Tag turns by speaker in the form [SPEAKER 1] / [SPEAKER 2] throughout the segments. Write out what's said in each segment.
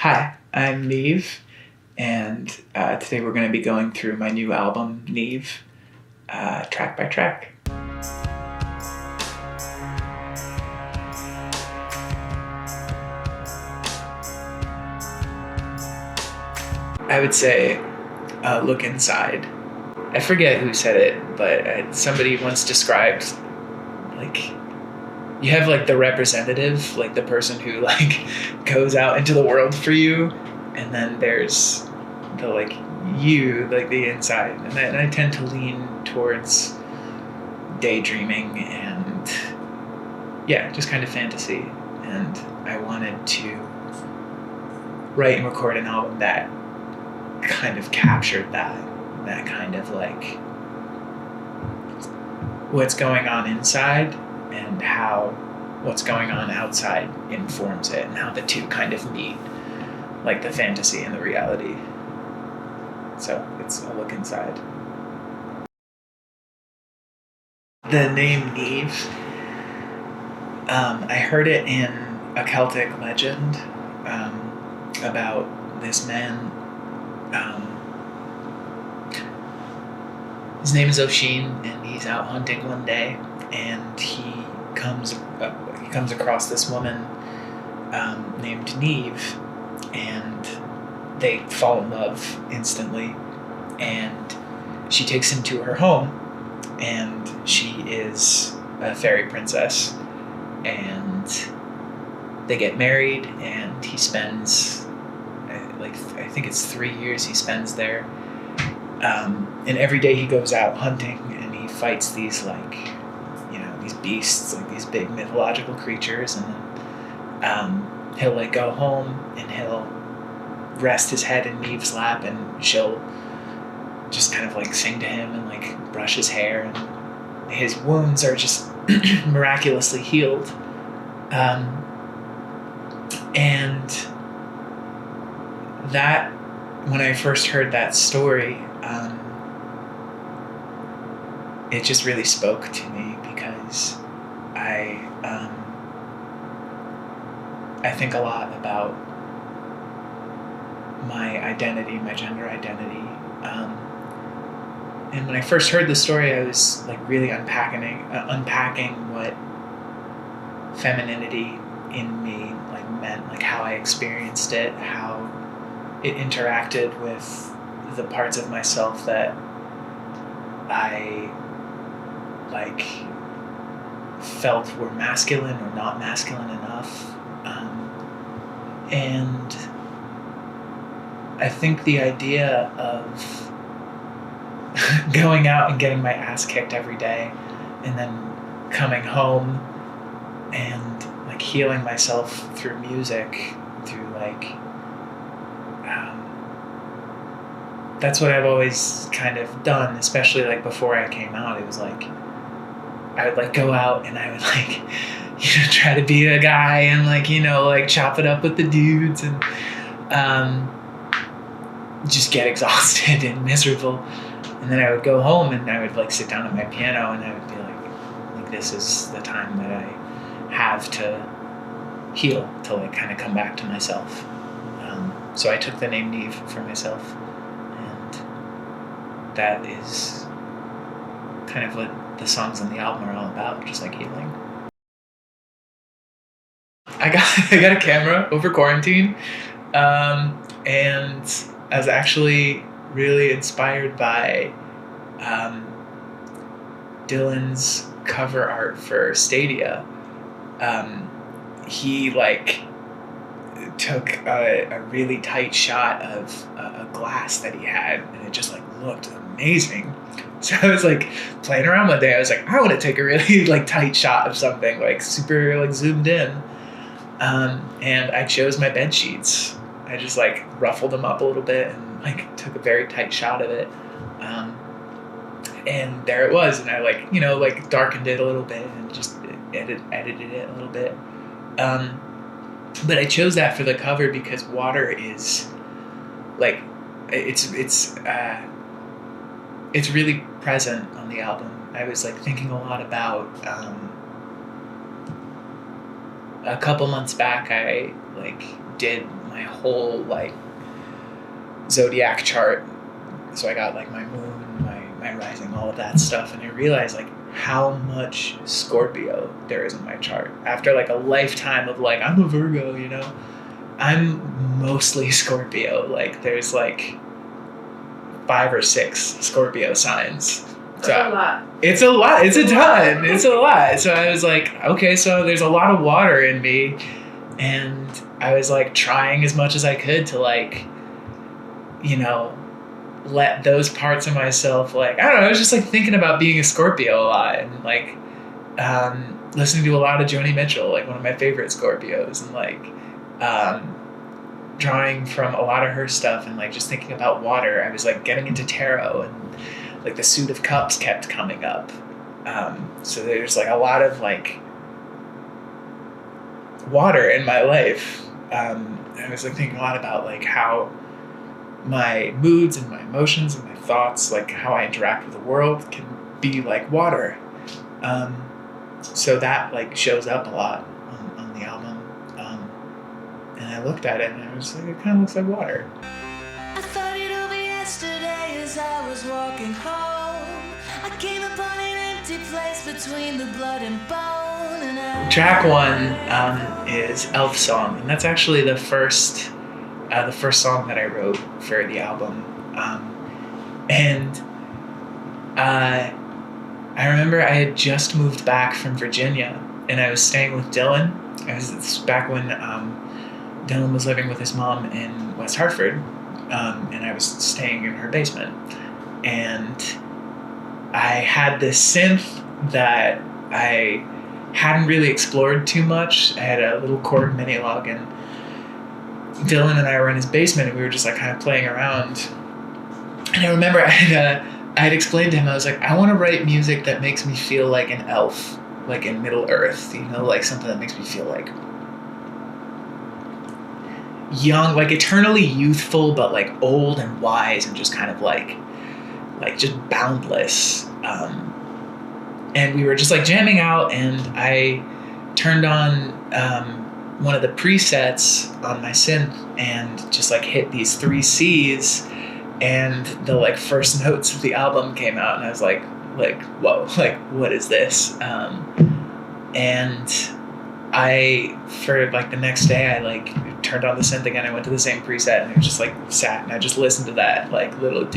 [SPEAKER 1] Hi, I'm Niamh, and today we're going to be going through my new album, Niamh, track by track. I would say, look inside. I forget who said it, but somebody once described, like, you have like the representative, like the person who like goes out into the world for you, and then there's the like you, like the inside. And I tend to lean towards daydreaming and just kind of fantasy. And I wanted to write and record an album that kind of captured that kind of like what's going on inside and how what's going on outside informs it, and how the two kind of meet, like the fantasy and the reality. So it's a look inside. The name Niamh, I heard it in a Celtic legend about this man. His name is Oisin, and he's out hunting one day, and he comes across this woman named Niamh, and they fall in love instantly, and she takes him to her home, and she is a fairy princess, and they get married, and he spends I think it's 3 years he spends there, and every day he goes out hunting, and he fights these these beasts, like these big mythological creatures, and then he'll like go home and he'll rest his head in Niamh's lap, and she'll just kind of like sing to him and like brush his hair, and his wounds are just miraculously healed. And that, when I first heard that story, it just really spoke to me, because I think a lot about my identity, my gender identity, and when I first heard the story, I was like really unpacking what femininity in me like meant, like how I experienced it, how it interacted with the parts of myself that I like felt were masculine or not masculine enough. And I think the idea of going out and getting my ass kicked every day, and then coming home and like healing myself through music, through like that's what I've always kind of done, especially like before I came out. It was like I would like go out and I would like try to be a guy and like like chop it up with the dudes, and just get exhausted and miserable. And then I would go home and I would like sit down at my piano, and I would be like this is the time that I have to heal, to like kind of come back to myself. So I took the name Niamh for myself, and that is kind of what the songs on the album are all about, just like healing. I got a camera over quarantine, and I was actually really inspired by Dylan's cover art for Stadia. He like took a really tight shot of a glass that he had, and it just like looked amazing. So I was like playing around one day. I was like, I want to take a really like tight shot of something like super like zoomed in, and I chose my bed sheets. I just like ruffled them up a little bit and like took a very tight shot of it, and there it was. And I like like darkened it a little bit and just edited it a little bit. But I chose that for the cover because water is like it's really present on the album. I was like thinking a lot about a couple months back I like did my whole like zodiac chart. So I got like my moon, my rising, all of that stuff, and I realized like how much Scorpio there is in my chart. After like a lifetime of like, I'm a Virgo, you know, I'm mostly Scorpio. Like there's like 5 or 6 Scorpio signs.
[SPEAKER 2] That's a lot.
[SPEAKER 1] It's a lot. It's a ton. It's a lot. So I was like, okay, so there's a lot of water in me, and I was like trying as much as I could to like, you know, let those parts of myself, like, I don't know, I was just like thinking about being a Scorpio a lot, and like listening to a lot of Joni Mitchell, like one of my favorite Scorpios, and like drawing from a lot of her stuff, and like just thinking about water. I was like getting into tarot, and like the Suit of Cups kept coming up. So there's like a lot of like water in my life. I was like thinking a lot about like how my moods and my emotions and my thoughts, like how I interact with the world, can be like water. So that like shows up a lot on the album. And I looked at it and I was like, it kind of looks like water.
[SPEAKER 3] I thought it'll be yesterday as I was walking home. I came upon an empty place between the blood and bone. And
[SPEAKER 1] Track 1 is Elfsong, and that's actually the first song that I wrote for the album. I remember I had just moved back from Virginia, and I was staying with Dylan. It's back when Dylan was living with his mom in West Hartford, and I was staying in her basement. And I had this synth that I hadn't really explored too much. I had a little Korg Mini-Log, and Dylan and I were in his basement, and we were just like kind of playing around. And I remember I had explained to him, I was like, I want to write music that makes me feel like an elf, like in Middle Earth, you know, like something that makes me feel like young, like eternally youthful, but like old and wise and just kind of like just boundless. And we were just like jamming out, and I turned on one of the presets on my synth and just like hit these 3 C's, and the like first notes of the album came out, and I was like whoa, like what is this? And I, for like the next day, I like turned on the synth again. I went to the same preset, and I just like sat and I just listened to that like little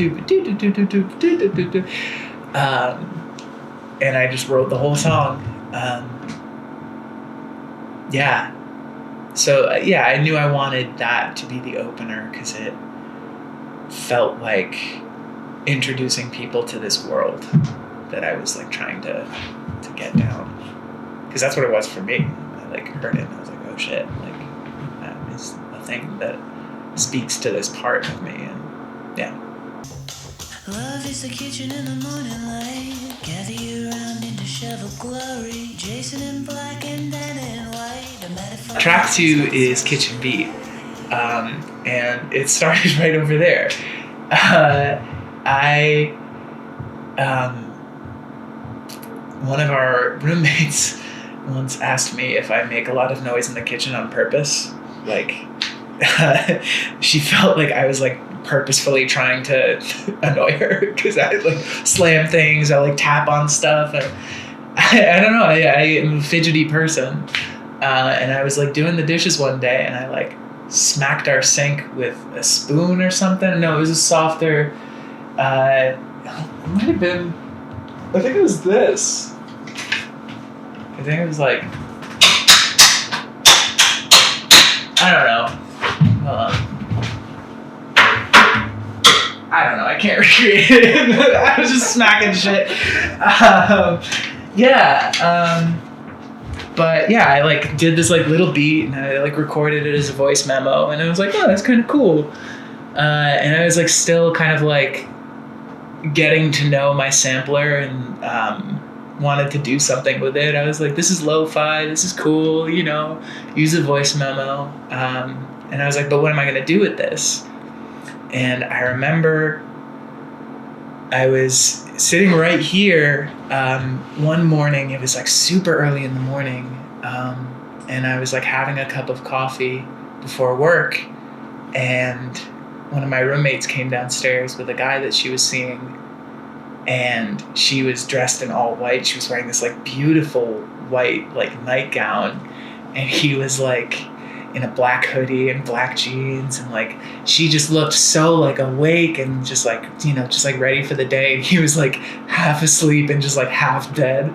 [SPEAKER 1] and I just wrote the whole song. Yeah. So yeah, I knew I wanted that to be the opener because it felt like introducing people to this world that I was like trying to get down, because that's what it was for me. I like heard it and I was like, oh shit, like that is a thing that speaks to this part of me. And yeah.
[SPEAKER 3] love is the kitchen in the morning light. Gather you around in disheveled glory. Jason in black and Dan in white.
[SPEAKER 1] Track 2 is Kitchen Beat, and it started right over there. One of our roommates once asked me if I make a lot of noise in the kitchen on purpose. Like, she felt like I was like purposefully trying to annoy her because I like slam things, I like tap on stuff, and I don't know, I am a fidgety person. And I was like doing the dishes one day, and I like smacked our sink with a spoon or something. No, it was a softer, it might have been, I think it was this. I think it was like, I don't know. I don't know, I can't recreate it. I was just smacking shit. But yeah, I like did this like little beat, and I like recorded it as a voice memo, and I was like, oh, that's kind of cool. And I was like still kind of like getting to know my sampler, and wanted to do something with it. I was like, this is lo-fi, this is cool, you know, use a voice memo. And I was like, but what am I gonna do with this? And I remember I was sitting right here one morning. It was like super early in the morning, and I was like having a cup of coffee before work, and one of my roommates came downstairs with a guy that she was seeing, and she was dressed in all white. She was wearing this like beautiful white like nightgown, and he was like in a black hoodie and black jeans, and like she just looked so like awake and just like, you know, just like ready for the day, and he was like half asleep and just like half dead.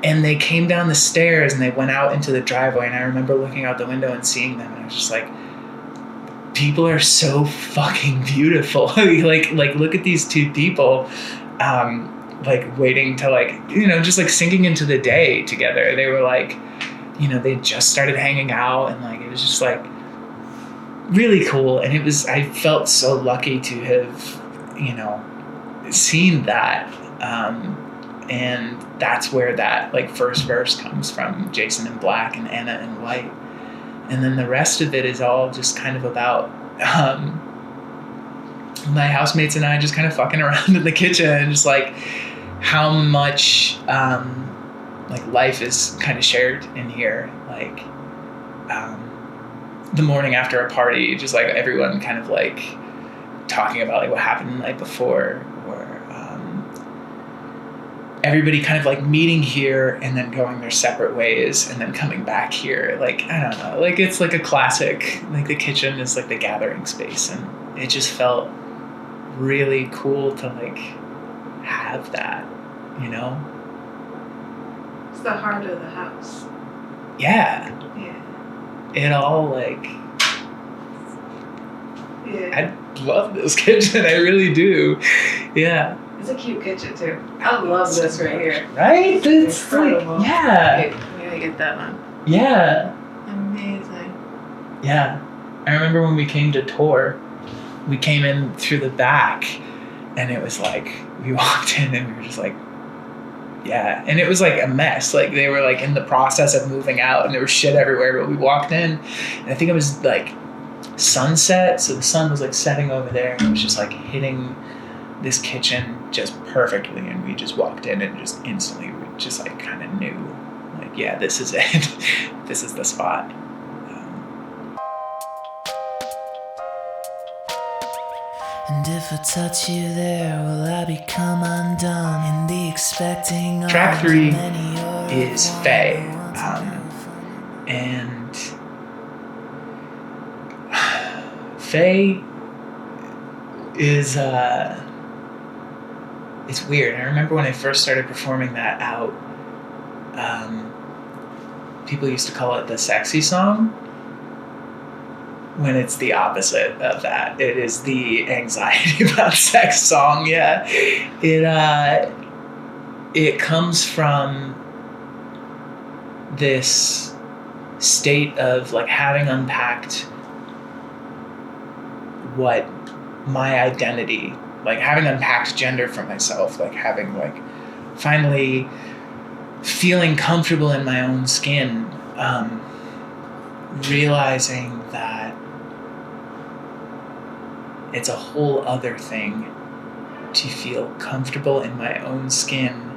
[SPEAKER 1] And they came down the stairs and they went out into the driveway, and I remember looking out the window and seeing them, and I was just like, people are so fucking beautiful. like look at these two people like waiting to like, you know, just like sinking into the day together. They were like, you know, they just started hanging out, and like it was just like really cool. And it was, I felt so lucky to have, you know, seen that. And that's where that like first verse comes from, Jason in black and Anna in white. And then the rest of it is all just kind of about my housemates and I just kind of fucking around in the kitchen, and just like how much like life is kind of shared in here. Like the morning after a party, just like everyone kind of like talking about like what happened the night before, or everybody kind of like meeting here and then going their separate ways and then coming back here. Like, I don't know, like it's like a classic, like the kitchen is like the gathering space, and it just felt really cool to like have that, you know?
[SPEAKER 2] It's the heart of the house.
[SPEAKER 1] Yeah.
[SPEAKER 2] Yeah.
[SPEAKER 1] It all like,
[SPEAKER 2] Yeah.
[SPEAKER 1] I love this kitchen, I really do. Yeah.
[SPEAKER 2] It's a cute kitchen too. I love this right here.
[SPEAKER 1] Right? It's like,
[SPEAKER 2] Incredible.
[SPEAKER 1] yeah.
[SPEAKER 2] Wait, we gotta get that one.
[SPEAKER 1] Yeah.
[SPEAKER 2] Amazing.
[SPEAKER 1] Yeah. I remember when we came to tour, we came in through the back, and it was like, we walked in and we were just like, yeah. And it was like a mess. Like they were like in the process of moving out, and there was shit everywhere, but we walked in, and I think it was like sunset. So the sun was like setting over there, and it was just like hitting this kitchen just perfectly. And we just walked in and just instantly, we just like kind of knew, like, yeah, this is it. This is the spot.
[SPEAKER 3] And if I touch you there, will I become undone in the expecting?
[SPEAKER 1] Track 3
[SPEAKER 3] is
[SPEAKER 1] is Faye. And Faye is, it's weird. I remember when I first started performing that out, people used to call it the sexy song, when it's the opposite of that. It is the anxiety about sex song. Yeah. It comes from this state of like having unpacked what my identity, like having unpacked gender for myself, like having like finally feeling comfortable in my own skin, realizing that it's a whole other thing to feel comfortable in my own skin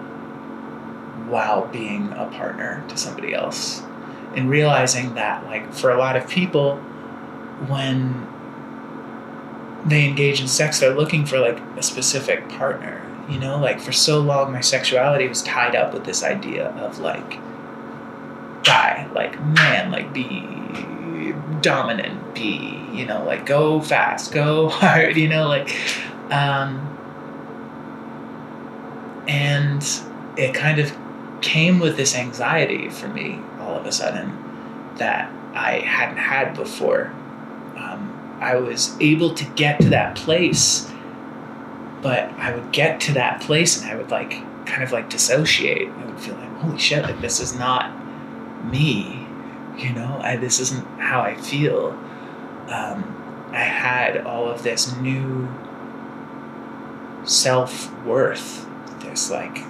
[SPEAKER 1] while being a partner to somebody else. And realizing that, like, for a lot of people, when they engage in sex, they're looking for, like, a specific partner. You know, like, for so long, my sexuality was tied up with this idea of, like, guy, like, man, like, be dominant, be, you know, like, go fast, go hard, you know, like, and it kind of came with this anxiety for me all of a sudden that I hadn't had before. I was able to get to that place, but I would get to that place and I would like kind of like dissociate. I would feel like, holy shit, like this is not me, you know, this isn't how I feel. I had all of this new self-worth, this like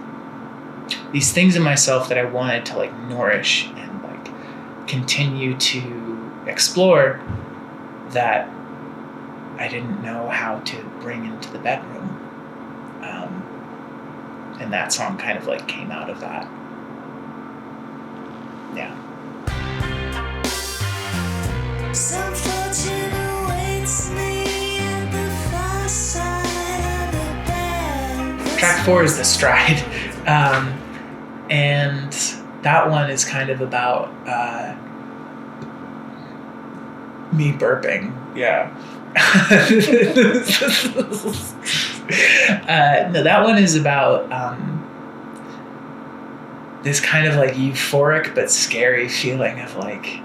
[SPEAKER 1] these things in myself that I wanted to like nourish and like continue to explore, that I didn't know how to bring into the bedroom. And that song kind of like came out of that. Yeah.
[SPEAKER 3] Some fortune awaits me at the far side of the bed.
[SPEAKER 1] Track 4 is The Stride. And that one is kind of about me burping. Yeah. No, that one is about this kind of like euphoric but scary feeling of like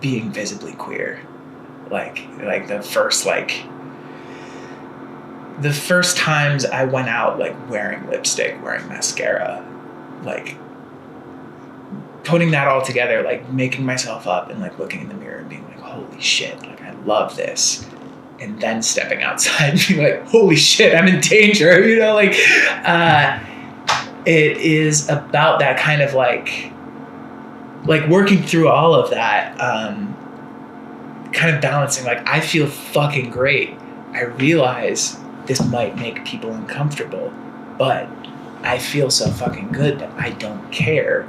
[SPEAKER 1] being visibly queer. Like the first times I went out like wearing lipstick, wearing mascara, like putting that all together, like making myself up and like looking in the mirror and being like, holy shit, like I love this. And then stepping outside and being like, holy shit, I'm in danger, you know, like it is about that kind of like working through all of that, kind of balancing, like I feel fucking great. I realize this might make people uncomfortable, but I feel so fucking good that I don't care.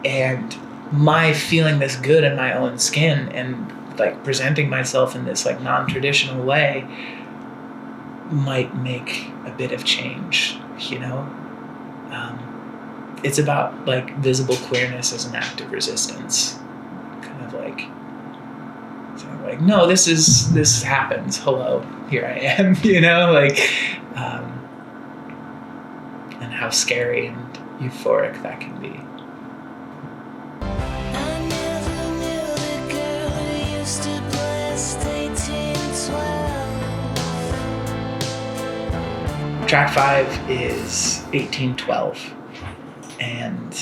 [SPEAKER 1] And my feeling this good in my own skin and like presenting myself in this like non-traditional way might make a bit of change, you know? It's about like visible queerness as an act of resistance. Kind of like, no, this happens. Hello, here I am, you know, like, and how scary and euphoric that can be.
[SPEAKER 3] I never knew the girl who used to blast 1812.
[SPEAKER 1] Track 5 is 1812. And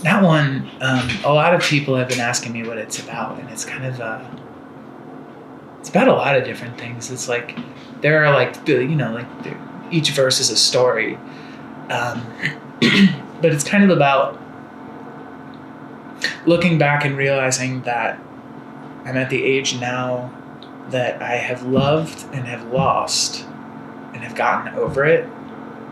[SPEAKER 1] that one, a lot of people have been asking me what it's about, and it's kind of it's about a lot of different things. It's like there are like, you know, like each verse is a story, but it's kind of about looking back and realizing that I'm at the age now that I have loved and have lost and have gotten over it.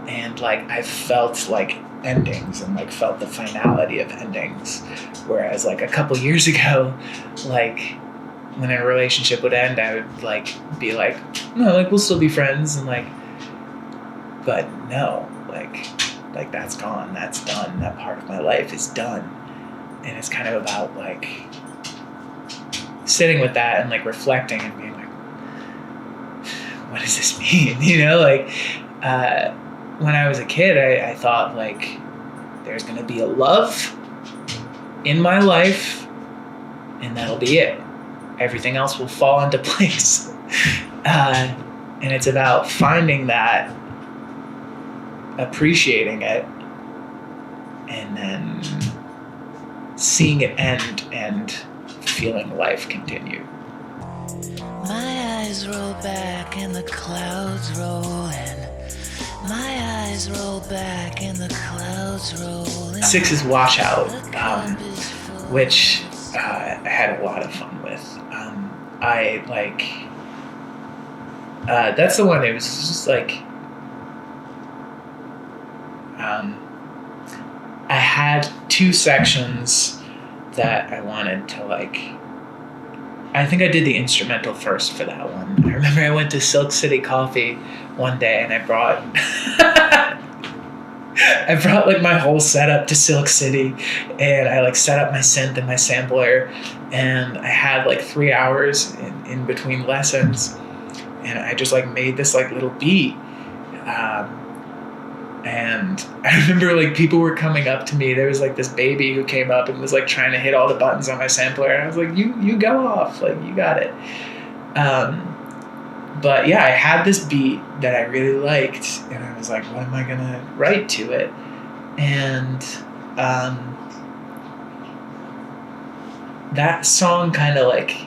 [SPEAKER 1] And like I've felt like endings and like felt the finality of endings, whereas like a couple years ago, like when a relationship would end, I would like be like, no, like we'll still be friends, and like, but no, like that's gone, that's done, that part of my life is done. And it's kind of about like sitting with that and like reflecting and being like, what does this mean, you know? Like when I was a kid, I thought like there's gonna be a love in my life and that'll be it. Everything else will fall into place. And it's about finding that, appreciating it, and then seeing it end and feeling life continue.
[SPEAKER 3] My eyes roll back and the clouds roll in. My eyes roll back and the clouds roll in.
[SPEAKER 1] 6 is Washout, which I had a lot of fun with. I like, that's the one. It was just like, I had 2 sections that I wanted to like, I think I did the instrumental first for that one. I remember I went to Silk City Coffee one day and I brought like my whole setup to Silk City, and I like set up my synth and my sampler, and I had like 3 hours in between lessons, and I just like made this like little beat. And I remember like people were coming up to me. There was like this baby who came up and was like trying to hit all the buttons on my sampler, and I was like, you go off, like you got it. But yeah, I had this beat that I really liked, and I was like, what am I gonna write to it? And that song kind of like,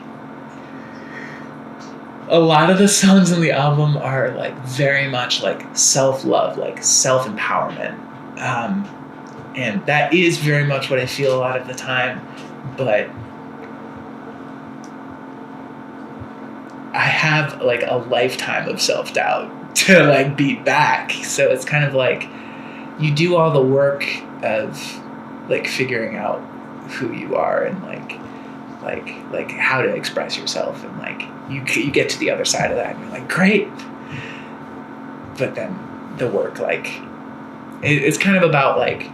[SPEAKER 1] a lot of the songs on the album are like very much like self-love, like self-empowerment. And that is very much what I feel a lot of the time, but I have like a lifetime of self-doubt to like beat back. So it's kind of like you do all the work of like figuring out who you are and like like how to express yourself, and like you get to the other side of that and you're like, great. But then the work, like it's kind of about like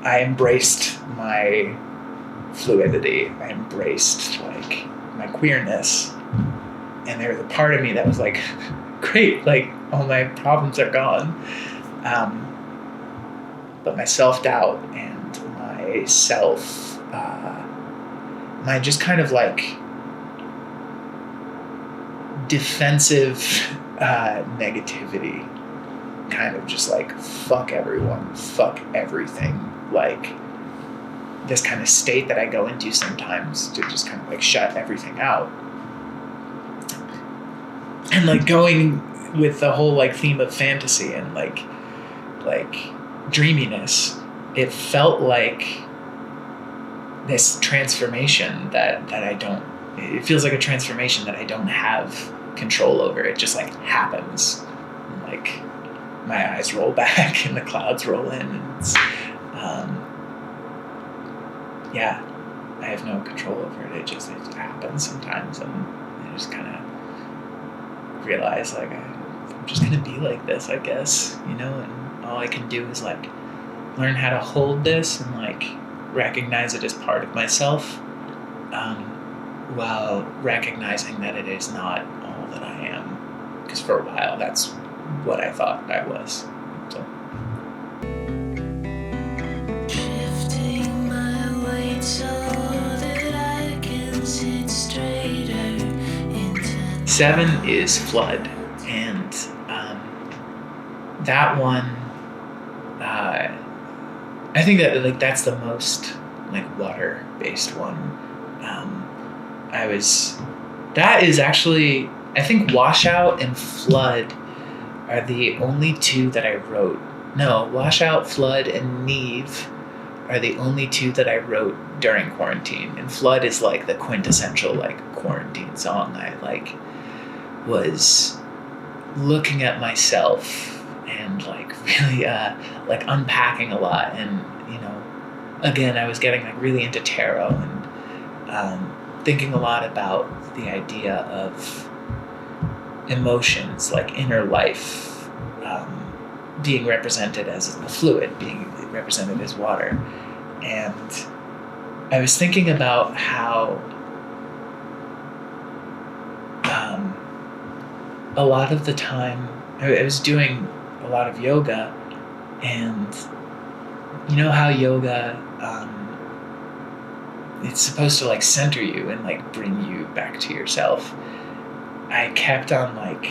[SPEAKER 1] I embraced my fluidity, I embraced like my queerness, and there was a part of me that was like, great, like all my problems are gone. But my self-doubt and my my just kind of like defensive negativity, kind of just like fuck everyone, fuck everything, like this kind of state that I go into sometimes to just kind of like shut everything out. And like going with the whole like theme of fantasy and like dreaminess, it felt like this transformation that I don't, it feels like a transformation that I don't have control over. It just like happens. And, like my eyes roll back and the clouds roll in, and it's, yeah, I have no control over it. It happens sometimes, and I just kind of realize like I'm just gonna be like this, I guess, you know, and all I can do is like learn how to hold this and like recognize it as part of myself, while recognizing that it is not all that I am, because for a while that's what I thought I was. So.
[SPEAKER 3] Shifting my weight so that I can sit straighter into
[SPEAKER 1] 7 is Flood, and that one, I think that like that's the most like water-based one. That is actually, I think Washout and Flood are the only two that I wrote. No, Washout, Flood, and Niamh are the only two that I wrote during quarantine. And Flood is like the quintessential like quarantine song. I like was looking at myself and like really like unpacking a lot, and you know, again I was getting like really into tarot and thinking a lot about the idea of emotions, like inner life, being represented as a fluid, being represented as water. And I was thinking about how a lot of the time I was doing a lot of yoga, and you know how yoga it's supposed to like center you and like bring you back to yourself. I kept on like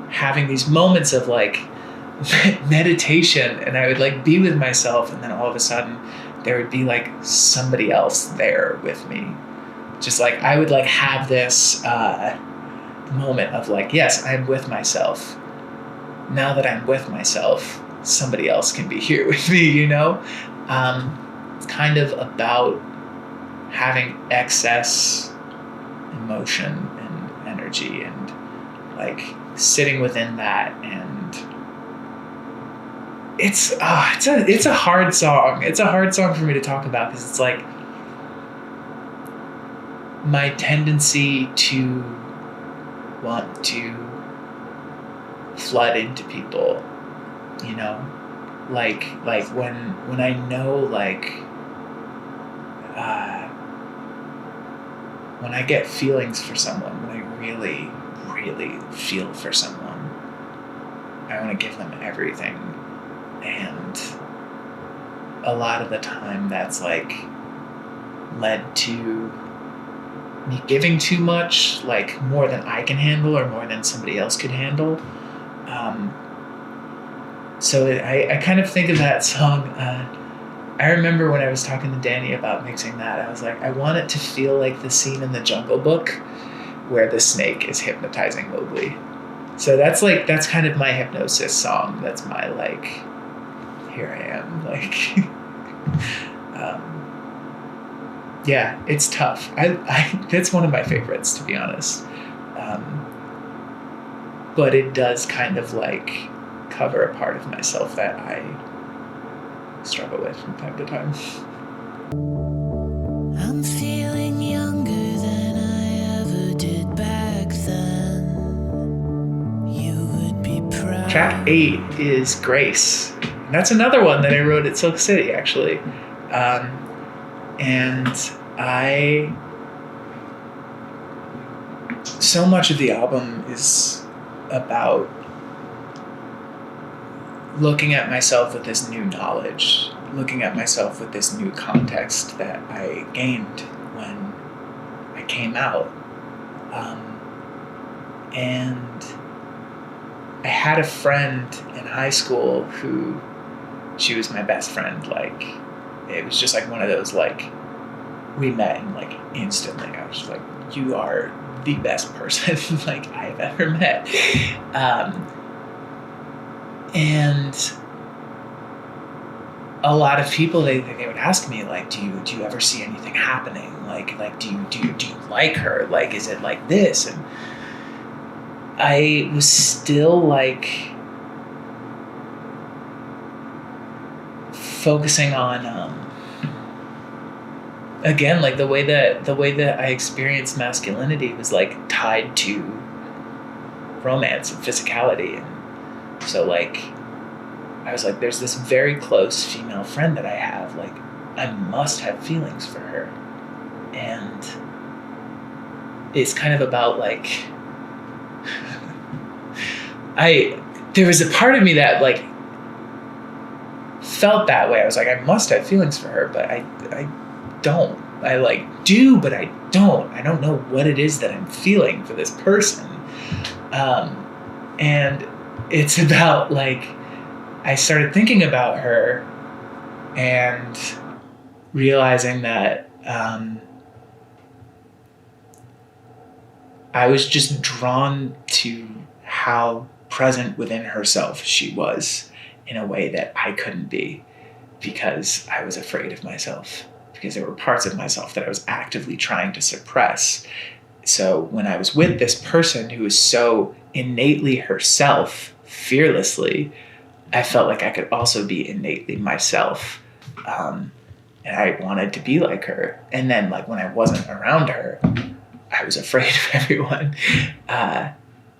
[SPEAKER 1] having these moments of like meditation, and I would like be with myself, and then all of a sudden there would be like somebody else there with me. Just like I would like have this moment of like, yes, I'm with myself. Now that I'm with myself, somebody else can be here with me, you know? It's kind of about having excess emotion and energy, and like sitting within that. And it's a hard song. It's a hard song for me to talk about, because it's like my tendency to want to flood into people, you know, like when I know like when I get feelings for someone, when I really really feel for someone, I want to give them everything. And a lot of the time that's like led to me giving too much, like more than I can handle or more than somebody else could handle. So I kind of think of that song. I remember when I was talking to Danny about mixing that, I was like, I want it to feel like the scene in the Jungle Book where the snake is hypnotizing Mowgli. So that's kind of my hypnosis song. That's my like, here I am, like. Yeah, it's tough. I that's one of my favorites, to be honest. But it does kind of like cover a part of myself that I struggle with from time to time.
[SPEAKER 3] I'm feeling younger than I ever did back then. You would be proud.
[SPEAKER 1] Track 8 is Grace. And that's another one that I wrote at Silk City, actually. So much of the album is about looking at myself with this new knowledge, looking at myself with this new context that I gained when I came out. And I had a friend in high school who, she was my best friend. Like, it was just like one of those, like, we met and like instantly I was just like, you are the best person like I've ever met. And a lot of people, they would ask me, like, do you ever see anything happening? Like do you like her? Like, is it like this? And I was still like focusing on again, like the way that I experienced masculinity was like tied to romance and physicality. And so like I was like, there's this very close female friend that I have, like I must have feelings for her. And it's kind of about like there was a part of me that like felt that way. I was like, I must have feelings for her, but I don't. I like do, but I don't. I don't know what it is that I'm feeling for this person. And it's about like, I started thinking about her and realizing that I was just drawn to how present within herself she was in a way that I couldn't be, because I was afraid of myself, because there were parts of myself that I was actively trying to suppress. So when I was with this person who was so innately herself, fearlessly, I felt like I could also be innately myself. And I wanted to be like her. And then like when I wasn't around her, I was afraid of everyone.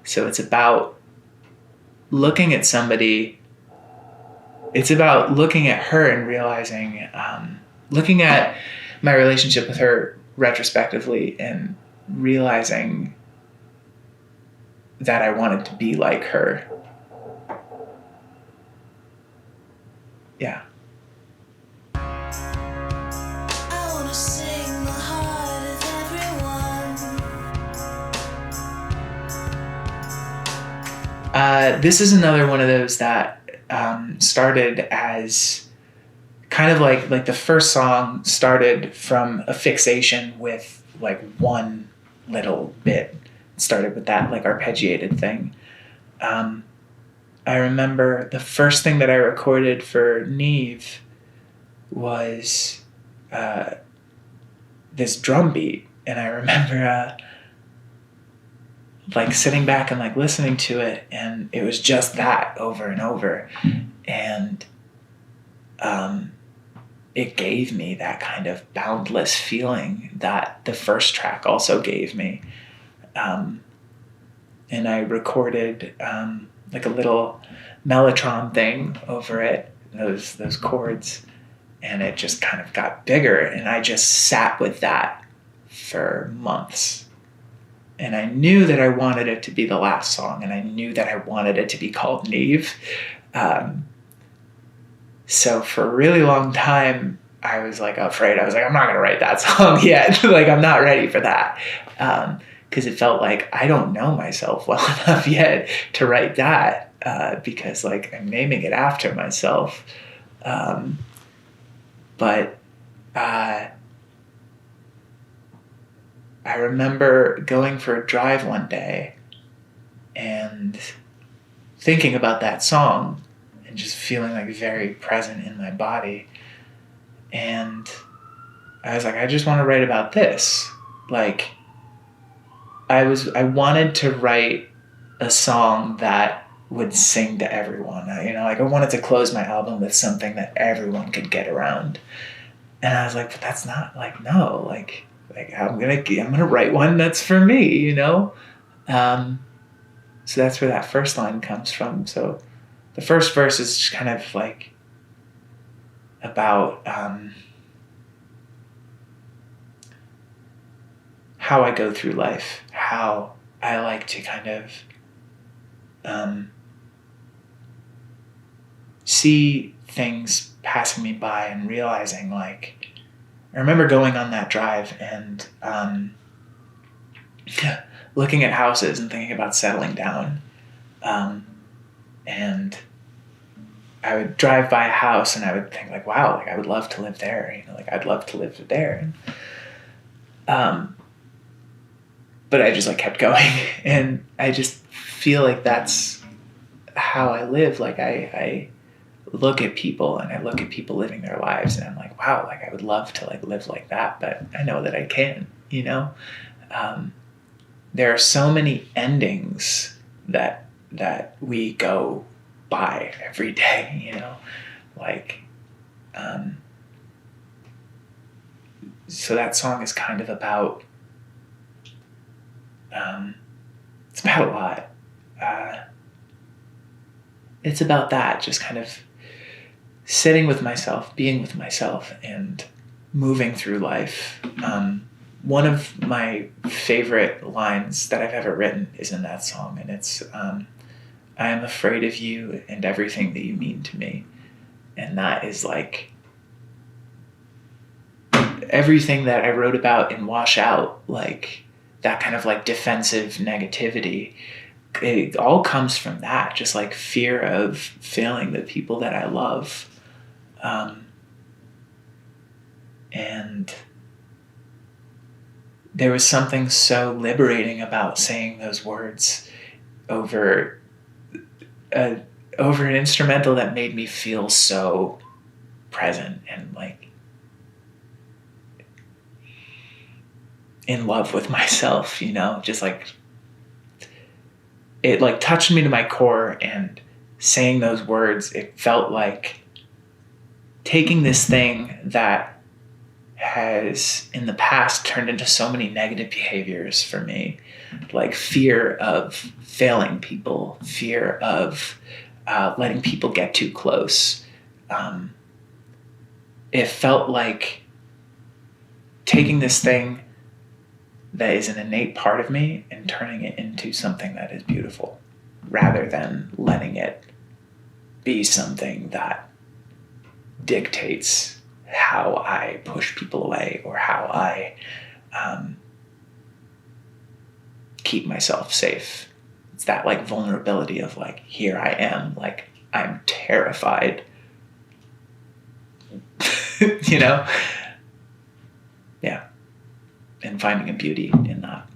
[SPEAKER 1] So it's about looking at somebody. It's about looking at her and realizing, looking at my relationship with her retrospectively and realizing that I wanted to be like her. Yeah.
[SPEAKER 3] I wanna sing the heart of everyone.
[SPEAKER 1] This is another one of those that started as kind of like the first song started from a fixation with like one little bit. It started with that like arpeggiated thing. I remember the first thing that I recorded for Niamh was this drum beat, and I remember like sitting back and like listening to it, and it was just that over and over, and it gave me that kind of boundless feeling that the first track also gave me. And I recorded like a little mellotron thing over it, those chords, and it just kind of got bigger, and I just sat with that for months. And I knew that I wanted it to be the last song, and I knew that I wanted it to be called Niamh. So for a really long time, I was like afraid. I was like, I'm not going to write that song yet. Like, I'm not ready for that. Because it felt like I don't know myself well enough yet to write that, because like I'm naming it after myself. But I remember going for a drive one day and thinking about that song and just feeling like very present in my body. And I was like, I just want to write about this. Like, I wanted to write a song that would sing to everyone. Like I wanted to close my album with something that everyone could get around. And I was like, but that's not like, no, like I'm gonna write one that's for me, So that's where that first line comes from. So the first verse is just kind of like about how I go through life, how I like to kind of see things passing me by and realizing, like, I remember going on that drive and looking at houses and thinking about settling down. And I would drive by a house and I would think like, wow, like I would love to live there. Like I'd love to live there. But I just like kept going, and I just feel like that's how I live. Like I look at people and I look at people living their lives and I'm like, wow, like I would love to like live like that, but I know that I can't, there are so many endings that we go by every day, like, so that song is kind of about, it's about a lot. It's about that, just kind of sitting with myself, being with myself, and moving through life. One of my favorite lines that I've ever written is in that song, and it's, I am afraid of you and everything that you mean to me. And that is like everything that I wrote about in Wash Out, like that kind of like defensive negativity. It all comes from that, just like fear of failing the people that I love. And there was something so liberating about saying those words over an instrumental that made me feel so present and like in love with myself, just like it like touched me to my core, and saying those words, it felt like taking this thing that has in the past turned into so many negative behaviors for me, like fear of failing people, fear of letting people get too close. It felt like taking this thing that is an innate part of me and turning it into something that is beautiful, rather than letting it be something that dictates how I push people away or how I keep myself safe. It's that like vulnerability of like, here I am, like I'm terrified, Yeah. And finding a beauty in that.